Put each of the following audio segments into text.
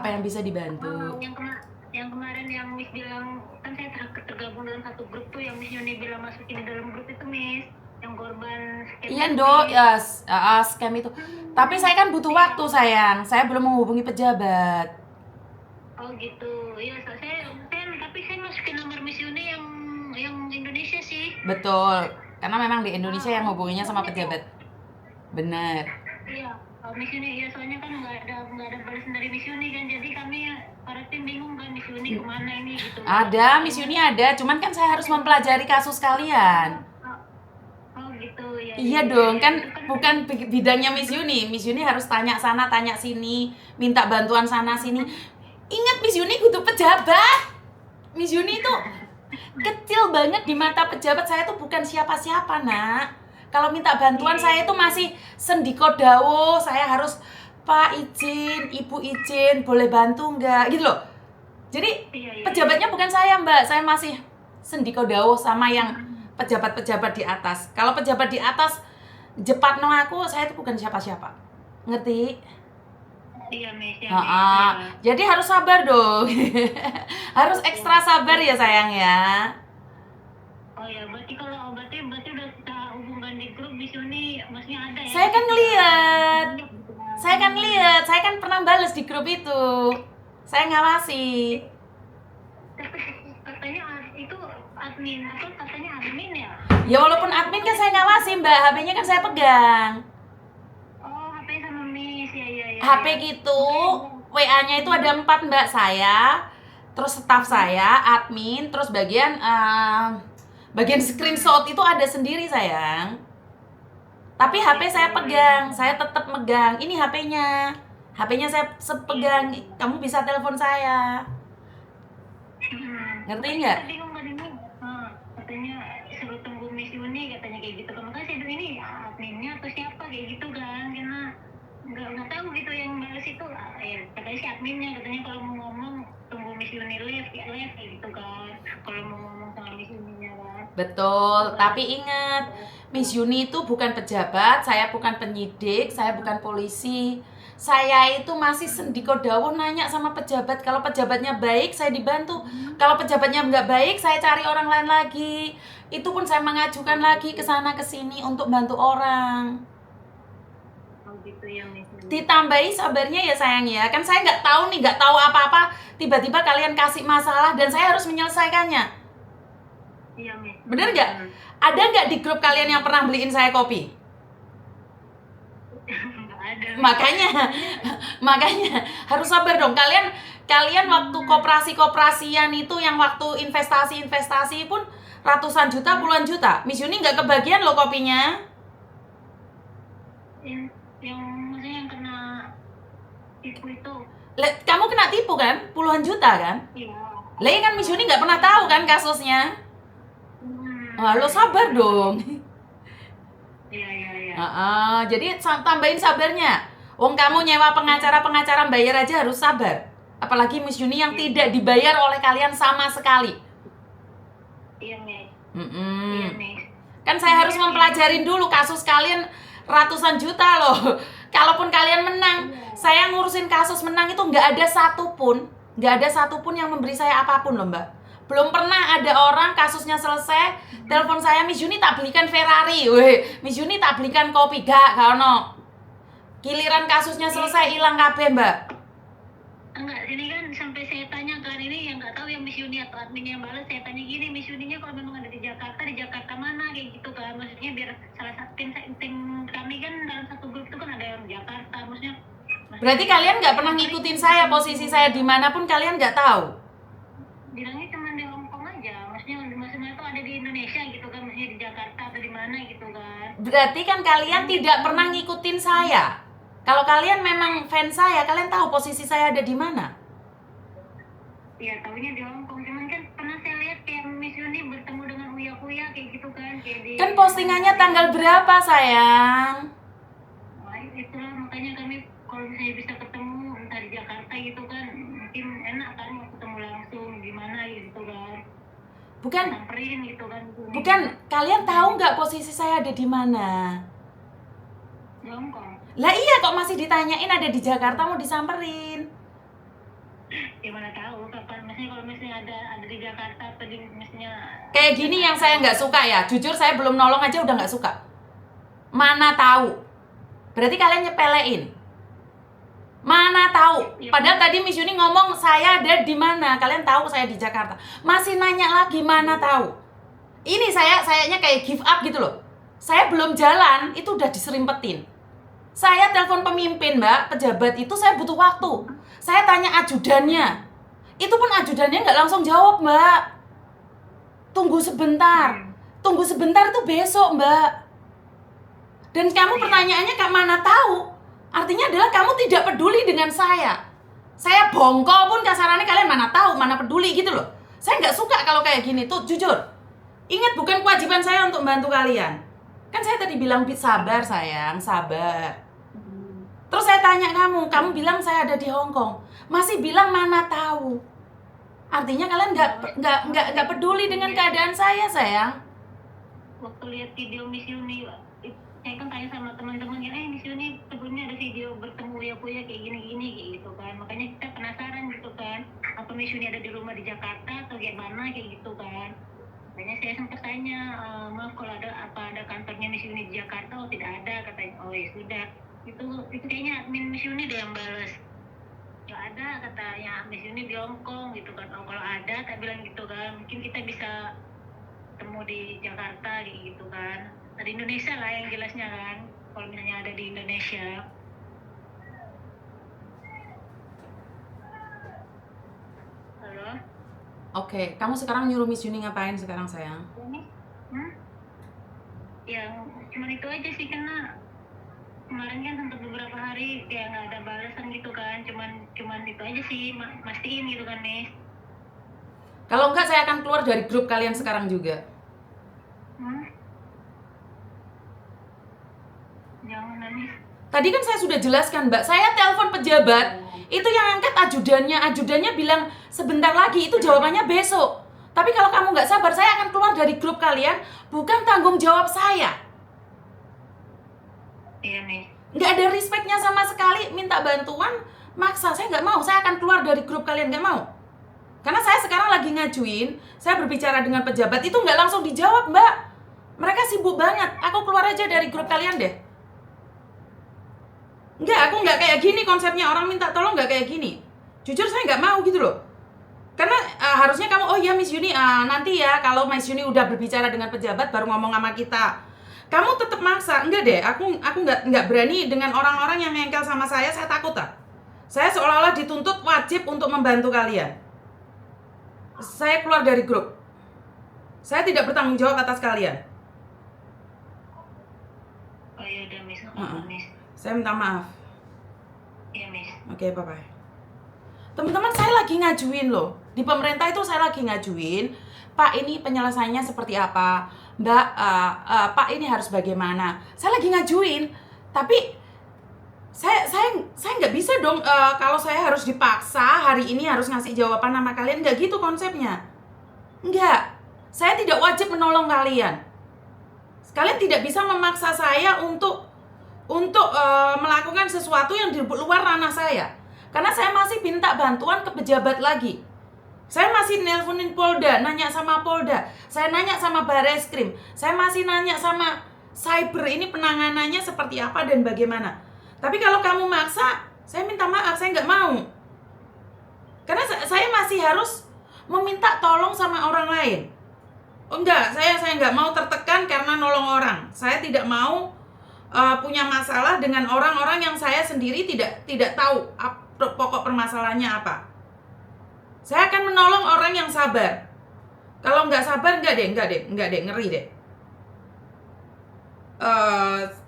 Apa yang bisa dibantu? Yang kemarin yang Miss bilang, kan saya tergabung dalam satu grup tuh, yang Miss Yuni bilang masukin di dalam grup itu, Miss, yang korban scam. Iya, Dok, ya, scam itu. Tapi saya kan butuh waktu, sayang. Saya belum menghubungi pejabat. Oh gitu. Ya, tapi saya masukin nomor Miss Yuni yang Indonesia sih. Betul. Karena memang di Indonesia yang hubunginya sama pejabat. Benar. Iya. Miss Yuni, ya soalnya kan nggak ada balasan dari Miss Yuni kan, jadi kami para tim bingung kan Miss Yuni kemana ini gitu. Ada, Miss Yuni ada, cuman kan saya harus mempelajari kasus kalian. Oh gitu ya. Iya dong, kan bukan bidangnya Miss Yuni. Miss Yuni harus tanya sana, tanya sini, minta bantuan sana sini. Ingat, Miss Yuni butuh pejabat. Miss Yuni itu kecil banget di mata pejabat. Saya tuh bukan siapa-siapa, Nak. Kalau minta bantuan saya itu masih sendiko dawo. Saya harus, Pak izin, Ibu izin, boleh bantu nggak? Gitu loh. Jadi pejabatnya bukan saya, Mbak. Saya masih sendiko dawo sama yang pejabat-pejabat di atas. Kalau pejabat di atas jepat no aku, saya itu bukan siapa-siapa. Ngerti? Iya, Miss. Jadi harus sabar dong. Harus ekstra sabar ya, sayang ya. Oh ya, berarti udah kita hubungkan di grup Miss Yuni, maksudnya ada ya? Saya kan lihat. Saya kan pernah bales di grup itu. Saya ngawasi. Tapi katanya itu katanya admin ya? Ya walaupun admin kan saya ngawasi, Mbak. HP-nya kan saya pegang. Oh, HP sama Miss. Ya. HP gitu. WA-nya itu ada 4, Mbak. Saya, terus staff saya, admin, terus bagian screenshot itu ada sendiri, sayang. Tapi HP saya pegang, saya tetap megang. Ini HP-nya. HP-nya saya sepegang. Kamu bisa telepon saya. Ngerti nggak? Bingung kan ini. Katanya suruh tunggu Miss Yuni, katanya kayak gitu. Makanya saya bilang ini adminnya atau siapa kayak gitu kan, karena nggak tahu gitu yang balas itu. Ya katanya si adminnya, katanya kalau mau ngomong tunggu Miss Yuni live kayak gitu kan. Kalau mau ngomong sama Miss Yuninya kan. Betul, tapi ingat, Miss Yuni itu bukan pejabat, saya bukan penyidik, saya bukan polisi. Saya itu masih sendiko dawuh nanya sama pejabat. Kalau pejabatnya baik, saya dibantu. Kalau pejabatnya nggak baik, saya cari orang lain lagi. Itu pun saya mengajukan lagi ke sana ke sini untuk bantu orang. Oh gitu ya, Miss. Ditambahi sabarnya ya, sayang ya. Kan saya nggak tahu apa-apa. Tiba-tiba kalian kasih masalah dan saya harus menyelesaikannya. Iya, Miss. Bener nggak? Ada nggak di grup kalian yang pernah beliin saya kopi? Makanya harus sabar dong. Kalian waktu koperasian itu, yang waktu investasi pun ratusan juta, puluhan juta. Miss Yuni nggak kebagian loh kopinya. Yang maksudnya yang kena tipu itu. Kamu kena tipu kan? Puluhan juta kan? Iya. Kan Miss Yuni nggak pernah tahu kan kasusnya. Lo sabar dong. Iya. Jadi tambahin sabarnya. Wong kamu nyewa pengacara bayar aja harus sabar. Apalagi Miss Yuni yang tidak dibayar oleh kalian sama sekali. Iya, Miss. Iya, Miss. Kan saya harus mempelajarin dulu kasus kalian ratusan juta loh. Kalaupun kalian menang, saya ngurusin kasus menang itu nggak ada satupun yang memberi saya apapun loh, Mbak. Belum pernah ada orang kasusnya selesai telepon saya, Miss Yuni tak belikan Ferrari, Miss Yuni tak belikan kopi, gak ono. Giliran kasusnya selesai hilang kabeh, Mbak. Enggak, ini kan sampai saya tanya kan, ini yang nggak tahu yang Miss Yuni atau admin yang balas, saya tanya gini, Miss Yuninya kalau memang ada di Jakarta mana kayak gitu kan, maksudnya biar salah satu tim kami kan dalam satu grup itu kan ada yang Jakarta, maksudnya. Berarti kalian nggak pernah ngikutin saya, posisi saya dimanapun kalian nggak tahu? Bilangnya cuma di Hongkong aja, maksudnya itu ada di Indonesia gitu kan, maksudnya di Jakarta atau di mana gitu kan. Berarti kan kalian tidak pernah ngikutin saya. Kalau kalian memang fans saya, kalian tahu posisi saya ada di mana? Iya, tahunya di Hongkong. Cuman kan pernah saya lihat kayak Miss Yuni bertemu dengan Uya kayak gitu kan, kayak di. Kan postingannya tanggal berapa, sayang? Nah, itulah makanya kami kalau misalnya bisa ketemu entah di Jakarta gitu kan, mungkin enak kan mau ketemu langsung gimana gitu kan. Samperin gitu kan. Bukan, kalian tahu nggak posisi saya ada di mana? Di Hongkong. Lah iya, kok masih ditanyain ada di Jakarta mau disamperin. Jakarta atau di misalnya Kayak gini yang saya nggak suka ya. Jujur saya belum nolong aja udah nggak suka. Mana tahu. Berarti kalian nyepelein. Mana tahu. Padahal tadi Miss Yuni ngomong saya ada di mana. Kalian tahu saya di Jakarta. Masih nanya lagi mana tahu. Ini sayanya kayak give up gitu loh. Saya belum jalan itu udah diserimpetin. Saya telepon pemimpin, Mbak, pejabat itu saya butuh waktu. Saya tanya ajudannya. Itu pun ajudannya nggak langsung jawab, Mbak. Tunggu sebentar. Tunggu sebentar itu besok, Mbak. Dan kamu pertanyaannya Kak mana tahu? Artinya adalah kamu tidak peduli dengan saya. Saya bongkol pun kasarannya kalian mana tahu, mana peduli gitu loh. Saya nggak suka kalau kayak gini tuh, jujur. Ingat bukan kewajiban saya untuk bantu kalian. Kan saya tadi bilang sabar sayang, sabar. Terus saya tanya kamu bilang saya ada di Hong Kong. Masih bilang mana tahu. Artinya kalian nggak peduli dengan keadaan saya, sayang. Waktu lihat video Miss Yuni, saya kan tanya sama teman-temannya, Miss Yuni sebelumnya ada video bertemu ya kayak gini-gini kayak gitu kan. Makanya kita penasaran gitu kan, apa Miss Yuni ada di rumah di Jakarta atau gimana kayak gitu kan. Makanya saya sempat tanya, maaf kalau ada kantornya Miss Yuni di Jakarta? Oh tidak ada, katanya. Oh ya sudah, itu kayaknya admin Miss Yuni deh yang balas. Nggak ada katanya Miss Yuni di Hong Kong gitu kan. Oh kalau ada tak bilang gitu kan, mungkin kita bisa ketemu di Jakarta gitu kan. Di Indonesia lah yang jelasnya kan, kalau misalnya ada di Indonesia. Halo? Oke, kamu sekarang nyuruh Miss Yuni ngapain sekarang, sayang? Yang cuma itu aja sih, karena kemarin kan sempat beberapa hari kayak nggak ada balasan gitu kan, cuman itu aja sih, mastiin gitu kan nih. Kalau enggak saya akan keluar dari grup kalian sekarang juga. Jangan nih. Tadi kan saya sudah jelaskan, Mbak. Saya telepon pejabat, itu yang angkat ajudannya bilang sebentar lagi, itu jawabannya besok. Tapi kalau kamu nggak sabar, saya akan keluar dari grup kalian, bukan tanggung jawab saya. Iya nih. Nggak ada respectnya sama sekali, minta bantuan, maksa. Saya nggak mau, saya akan keluar dari grup kalian, nggak mau. Karena saya sekarang lagi ngajuin, saya berbicara dengan pejabat, itu nggak langsung dijawab, Mbak. Mereka sibuk banget, aku keluar aja dari grup kalian deh. Enggak, aku nggak kayak gini konsepnya, orang minta tolong nggak kayak gini. Jujur saya nggak mau gitu loh. Karena harusnya kamu, oh iya Miss Yuni, nanti ya kalau Miss Yuni udah berbicara dengan pejabat baru ngomong sama kita. Kamu tetap maksa, enggak deh, aku nggak berani dengan orang-orang yang ngengkel sama saya takut ah. Saya seolah-olah dituntut wajib untuk membantu kalian. Saya keluar dari grup. Saya tidak bertanggung jawab atas kalian. Oh iya udah Miss, Miss. Saya minta maaf. Iya Miss. Oke, bye-bye. Teman-teman, saya lagi ngajuin loh. Di pemerintah itu saya lagi ngajuin, Pak ini penyelesaiannya seperti apa? Mbak, Pak ini harus bagaimana? Saya lagi ngajuin, tapi saya nggak bisa dong kalau saya harus dipaksa hari ini harus ngasih jawaban sama kalian. Nggak gitu konsepnya. Nggak. Saya tidak wajib menolong kalian. Kalian tidak bisa memaksa saya untuk melakukan sesuatu yang di luar ranah saya. Karena saya masih minta bantuan ke pejabat lagi. Saya masih nelponin Polda, nanya sama Polda. Saya nanya sama Bareskrim. Saya masih nanya sama cyber ini penanganannya seperti apa dan bagaimana. Tapi kalau kamu maksa, saya minta maaf, saya nggak mau. Karena saya masih harus meminta tolong sama orang lain. Oh enggak, saya nggak mau tertekan karena nolong orang. Saya tidak mau punya masalah dengan orang-orang yang saya sendiri tidak tahu pokok permasalahannya apa. Saya akan menolong orang yang sabar. Kalau nggak sabar, enggak deh, ngeri deh.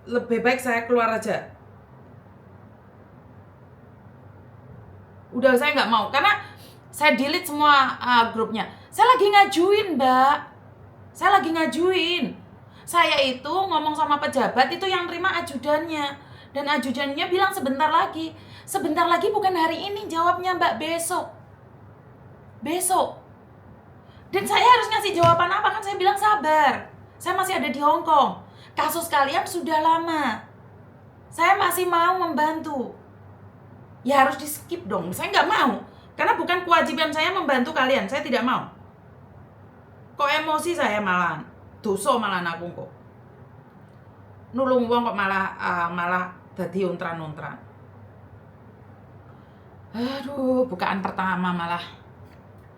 Lebih baik saya keluar aja. Udah, saya nggak mau, karena saya delete semua grupnya. Saya lagi ngajuin, Mbak. Saya lagi ngajuin. Saya itu ngomong sama pejabat, itu yang terima ajudannya. Dan ajudannya bilang sebentar lagi. Sebentar lagi bukan hari ini, jawabnya Mbak, besok. Dan saya harus ngasih jawaban apa? Kan saya bilang sabar. Saya masih ada di Hong Kong. Kasus kalian sudah lama. Saya masih mau membantu. Ya harus di skip dong. Saya nggak mau. Karena bukan kewajiban saya membantu kalian. Saya tidak mau. Kok emosi saya malah dosa malah aku kok. Nulung wong kok malah dadi untran-untran. Aduh, bukaan pertama malah